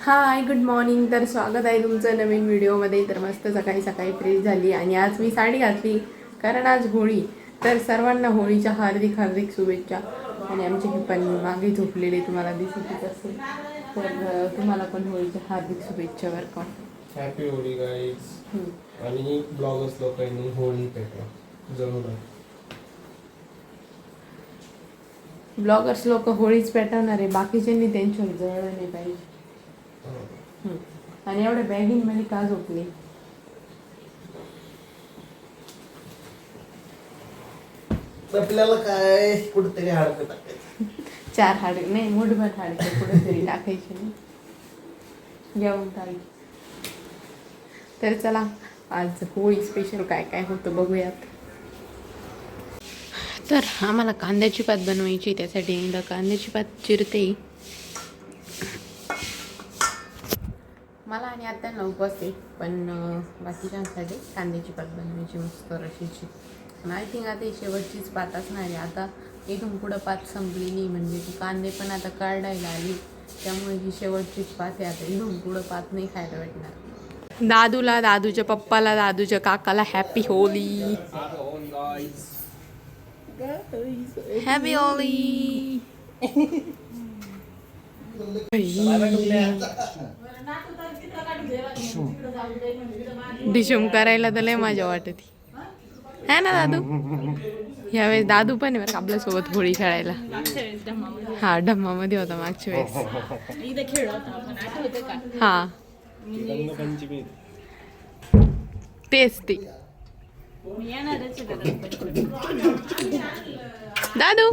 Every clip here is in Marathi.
Hi good morning. तर स्वागत आहे तुमचं नवीन व्हिडिओमध्ये. तर मस्त सकाळी सकाळी फ्रेश झाली आणि आज मी साडी घातली कारण आज होळी. तर सर्वांना होळीच्या हार्दिक हार्दिक शुभेच्छा. आणि आमची ही पण मागे झोपलेली तुम्हाला दिसतच असेल. तर तुम्हाला पण होळीच्या हार्दिक शुभेच्छा. वेलकम. Happy Holi guys. आणि ब्लॉगर्स लोकांनी होळी पेटवा जरूर. ब्लॉगर्स लोक होळीच पेटवणार आहे, बाकीच्यांनी त्यांच्यावर जळलं नाही पाहिजे. आणि एवढ्या बॅगिंगमध्ये का झोपली? आपल्याला काय कुठेतरी हाडकं टाकायचं. 4 हाडे नाही, मुठभर हाडके कुठेतरी टाकायचे नाही, घेऊन टाकायचे. तर चला आज होळी स्पेशल काय काय होतं बघूयात. तर आम्हाला कांद्याची पात बनवायची, त्यासाठी एकदा कांद्याची पात चिरते. मला आणि आत्यांना उपवास आहे, पण बाकीच्यांसाठी कांद्याची पात बनवायची मस्त रशीची. आय थिंक आता ही शेवटचीच पात असणार आहे. आता इथून पुढं पात संपली नाही, म्हणजे ती कांदे पण आता काढायला आली, त्यामुळे ही शेवटचीच पात आहे. आता इथून पुढं पात नाही खायला भेटणार. दादूला, दादूच्या पप्पाला, दादूच्या काकाला हॅपी होली. हॅपी होली. डिशम करायला तर लय मजा वाटत है ना दादू. यावेळेस दादू पण आहे बरं आपल्यासोबत होळी खेळायला. हा, ढम्मामध्ये होता मागच्या वेळेस. हा तेच ते. दादू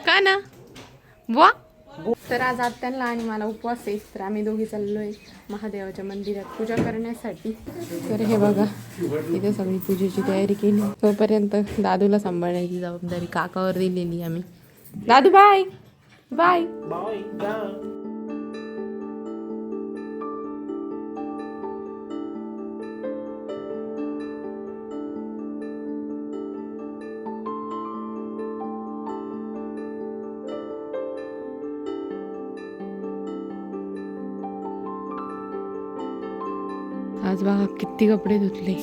का ना वा. तर आज आत्यांना आणि मला उपवास आहे, तर आम्ही दोघी चाललोय महादेवाच्या मंदिरात पूजा करण्यासाठी. तर हे बघा, इथे सगळी पूजेची तयारी केली. तोपर्यंत दादूला सांभाळण्याची जबाबदारी काकावर दिलेली आम्ही. दादू बाय बाय. आज बघा किती कपडे धुतले,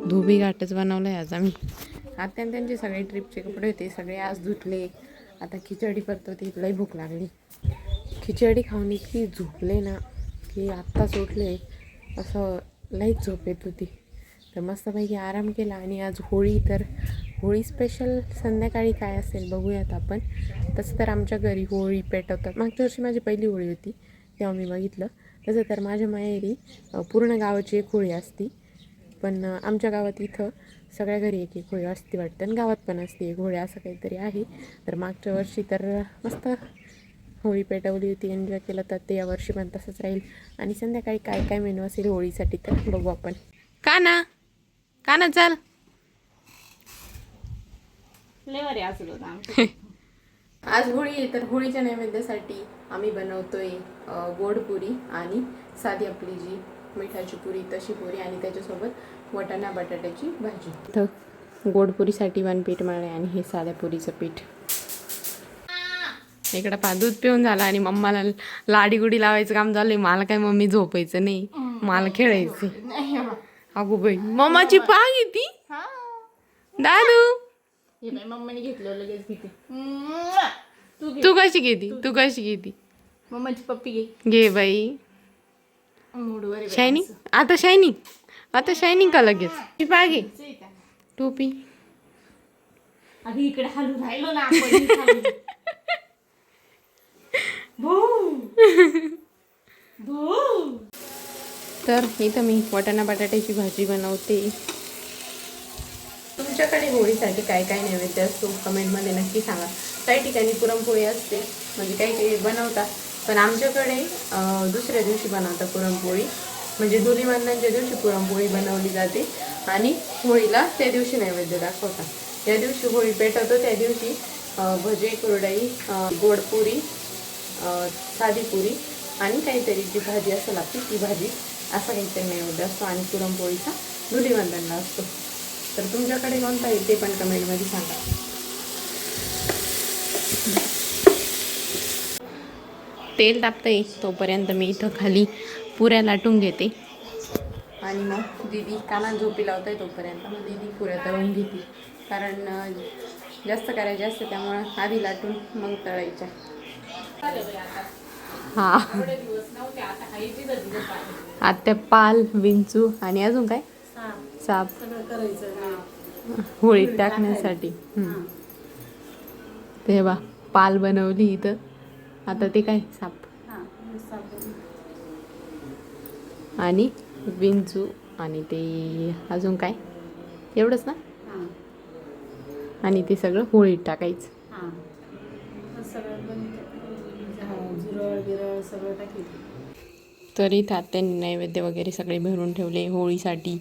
धोबी घाटच बनवलाय आज आम्ही. आता त्यांचे सगळे ट्रिपचे कपडे होते, सगळे आज धुतले. आता खिचडी परतवते, लई भूक लागली. खिचडी खाऊन इतकी झोपले ना की आत्ताच उठले, असं लईच झोप येत होती. तर मस्तपैकी आराम केला. आणि आज होळी, तर होळी स्पेशल संध्याकाळी काय असेल बघूयात आपण. तसं तर आमच्या घरी होळी पेटवतात. मागच्या वर्षी माझी पहिली होळी होती तेव्हा मी बघितलं. तसं तर माझ्या माहेरी पूर्ण गावाची एक होळी असती, पण आमच्या गावात इथं सगळ्या घरी एक एक होळी असते वाटतं, आणि गावात पण असते एक होळी, असं काहीतरी आहे. तर मागच्या वर्षी तर मस्त होळी पेटवली होती, एन्जॉय केलं. तर ते यावर्षी पण तसंच राहील. आणि संध्याकाळी काय काय मेनू असेल होळीसाठी तर बघू आपण. का ना चल. आज होळी आहे, तर होळीच्या नैवेद्यासाठी आम्ही बनवतोय गोड पुरी आणि साधी आपली जी मिठाची पुरी तशी पुरी, आणि त्याच्यासोबत वाटाणा बटाट्याची भाजी. तर गोड पुरीसाठी 1 पीठ मळले आणि हे साध्या पुरीचं पीठ. इकडं दूध पिऊन झालं आणि मम्माला लाडीगुडी लावायचं काम झालंय. मला काय मम्मी झोपायचं नाही, मला खेळायचं. अगो बाई, मम्माची पाग येते दादू. मम्मीने घेतलं लगेच घेते. तू कशी घेती? मम्माची पप्पी घे बाई. शायनिंग आता शायनिंग का लगेच पाग घे. टोपी इकडे हलू राहिलो ना आपण. तर इथं मी वाटाणा बटाट्याची भाजी बनवते. तुमच्याकडे होळीसाठी काय काय नैवेद्य असतो कमेंटमध्ये नक्की सांगा. काही ठिकाणी पुरणपोळी असते, म्हणजे काही काही बनवतात, पण आमच्याकडे दुसऱ्या दिवशी बनवतात पुरणपोळी. म्हणजे धुलीवंदनच्या दिवशी पुरणपोळी बनवली जाते आणि होळीला त्या दिवशी नैवेद्य दाखवतात. ज्या दिवशी होळी पेटवतो त्या दिवशी भजे, कुरडई, गोडपुरी, साधी पुरी आणि काहीतरी जी भाजी असं लागते ती भाजी, असा काहीतरी नैवेद्य असतो. आणि पुरणपोळीचा धुलीवंदनला असतो. तर तुमच्याकडे कोणता आहे ते पण कमेंटमध्ये सांगा. तेल तापतंय तोपर्यंत मी इथं खाली पुऱ्या लाटून घेते आणि मग दीदी कानात झोपी लावताय तोपर्यंत मग दीदी पुऱ्या तळून घेते. कारण जास्त करायचे असते त्यामुळं आधी लाटून मग तळायच्या. हा आत्या पाल विंचू आणि अजून काय साप होळीत टाकण्यासाठी. ते बा पाल बनवली इथं. आता ते काय साप आणि विंचू आणि ते अजून काय एवढंच ना. आणि ते सगळं होळीत टाकायचं. तरी तात्यांनी नैवेद्य वगैरे सगळे भरून ठेवले होळीसाठी.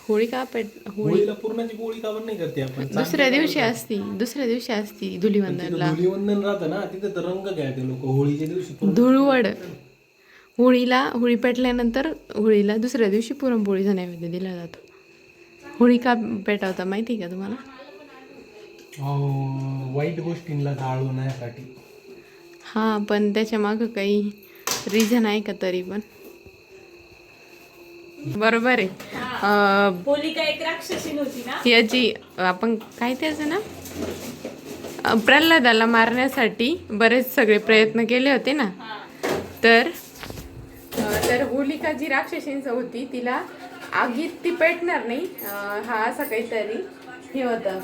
होळी का होळीला पुरणाची पोळी का नाही करते आपण? दुसऱ्या दिवशी असती धुलीवंदनला. धुलीवंदन राहतं ना तिथे तर रंग घ्यायचे लोक होळीच्या दिवशी. धुळवड होळी पेटल्यानंतर होळीला दुसऱ्या दिवशी पुरणपोळीचा नैवेद्य दिला जातो. होळी का पेटवता माहिती का तुम्हाला? वाईट गोष्टींना जाळवण्यासाठी. हा पण त्याच्या मागं काही रिझन आहे का? तरी पण बरोबर आहे. होलिका एक राक्षसी होती ना. याची आपण काय त्याचं ना प्रल्हादाला मारण्यासाठी बरेच सगळे प्रयत्न केले होते ना. तर होलिका जी राक्षसींच होती तिला आगीत ती पेटणार नाही हा असं काहीतरी हे होतं.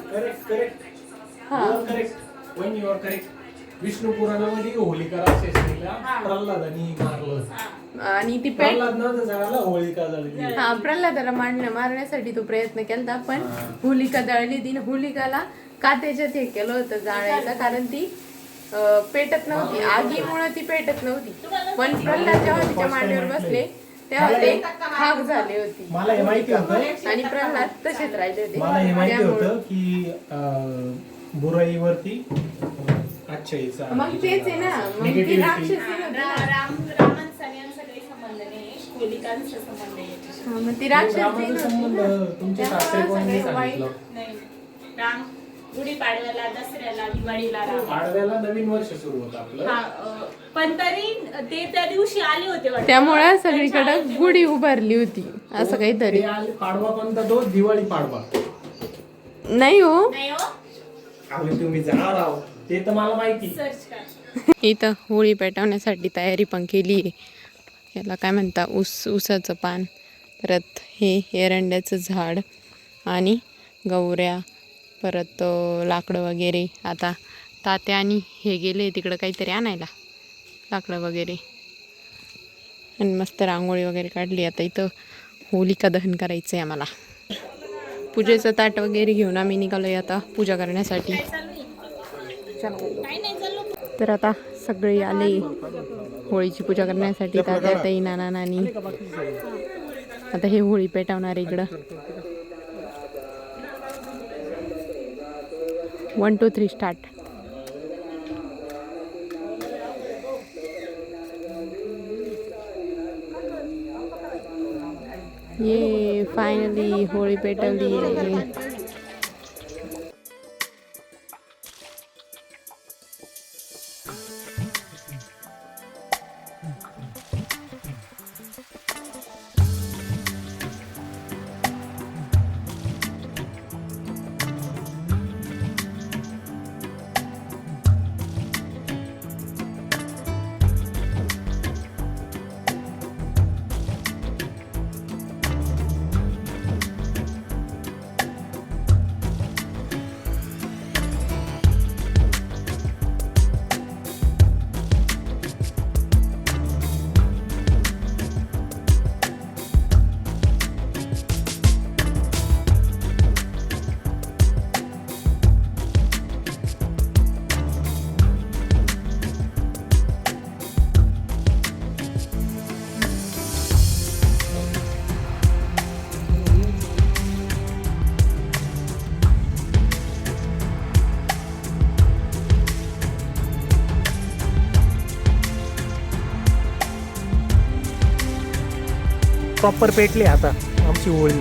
विष्णू पुराणामध्ये होलिका राक्षसीला प्रल्हादाने मारलं आणि ती प्रल्हादाला मारण्यासाठी तो प्रयत्न केला. पण होलिका जळली. तिने होलिकाला का त्याच्यात हे केलं होतं जाळायचं? कारण ती पेटत नव्हती. आगीमुळे ती पेटत नव्हती. पण प्रल्हाद जेव्हा तिच्या मांडीवर बसले तेव्हा ते खाक झाले होते. मला हे माहिती होतं आणि प्रल्हाद तसेच राहिले होते. मला हे माहिती होतं की बुराईवरती मग तेच आहे ना. मग ती राक्षसी होती ना. रामांचा यांचा काही संबंध नाही, होलिकांचा संबंध आहे. मग ती राक्षसी तुमचे सासरे कोणी सांगितलं? नाही, राम गुढीपाडव्याला, दसऱ्याला, दिवाळीला पाडव्याला नवीन वर्ष सुरू होतं आपलं. पण तरी ते त्या दिवशी आले होते वाटतं. त्यामुळे सगळीकडे गुढी उभारली होती असं काहीतरी. पाडवा कोणता तो? दिवाळी पाडवा नाही हो. नाही हो, तुम्ही जाणार आहोत ते तर मला माहिती. सर्च कर. इथं होळी पेटवण्यासाठी तयारी पण केली आहे. याला काय म्हणता ऊसाचं पान, परत हे एरंड्याचं झाड आणि गौऱ्या, परत लाकडं वगैरे. आता तात्या आणि हे गेले तिकडं काहीतरी आणायला लाकडं वगैरे. आणि मस्त रांगोळी वगैरे काढली. आता इथं होलिका दहन करायचं आहे आम्हाला. पूजेचं ताट वगैरे घेऊन आम्ही निघालोय आता पूजा करण्यासाठी. तर आता सगळे आले होळीची पूजा करण्यासाठी. तात्या, ताई, नाना, नानी. आता हे होळी पेटवणार इकडं. 1 2 3 स्टार्ट. ये फायनली होळी पेटवली आहे. प्रॉपर पेटली आता आमची होळी.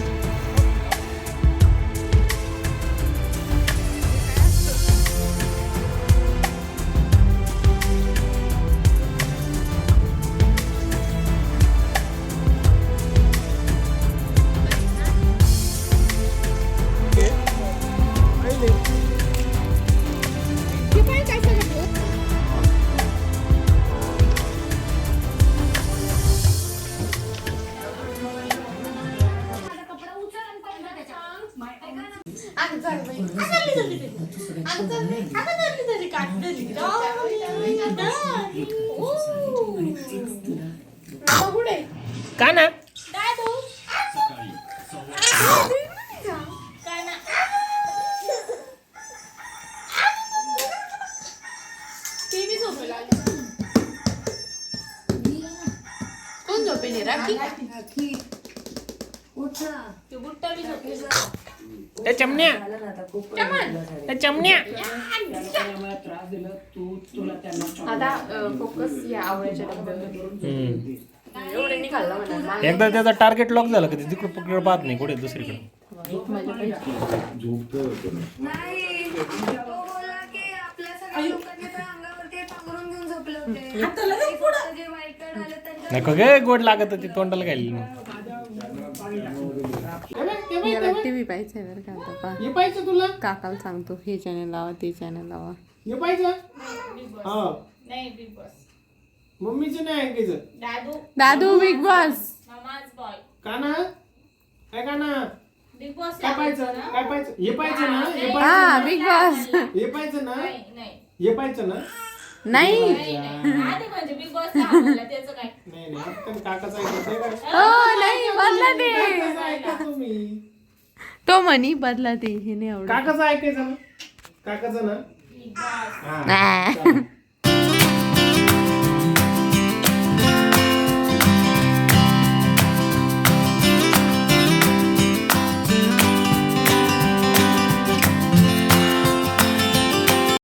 का ना कोण झोपेली राखी त्या चमण्या आता फोकस या आवळ्याच्या डब्यावर एवढे नाही खाल्लं म्हणा एकदा त्याचा टार्गेट लॉक झालं कधी तिकडे पकडे पाहत नाही कुठे दुसरीकडे एक माझ्या पैकी नाही तो बोला की आपल्या सगळ्या लोकांनी पण अंगावरती पांघरून घेऊन झोपले होते फक्त जे वाईट कार्ड आले त्यांच्या नको गे गोड लागत होती तोंडाला घाली याला टीव्ही पाहिजे बरं का आता पहा. हे पाहिजे तुला काकाला सांगतो हे चॅनल लावा ते चॅनल लावा हे पाहिजे हा नाही बिग बॉस मम्मीचं नाही ऐकायचं दादू दादू बिग बॉस मामाज बॉय काना काय काना बिग बॉस काय पाहिजे काय पाहिजे हे पाहिजे ना हे हा बिग बॉस हे पाहिजे ना नाही नाही हे पाहिजे ना नाही आधी म्हणजे बिग बॉस त्याचं काय नाही नाही आता काकाचं ऐकायचं काय हो नाही बदला ते काकाचं ऐका तुम्ही तो म्हणी बदला ते हे नाही आवडत काकाचं ऐकायचं ना काकाचं ना बिग बॉस हा नाही.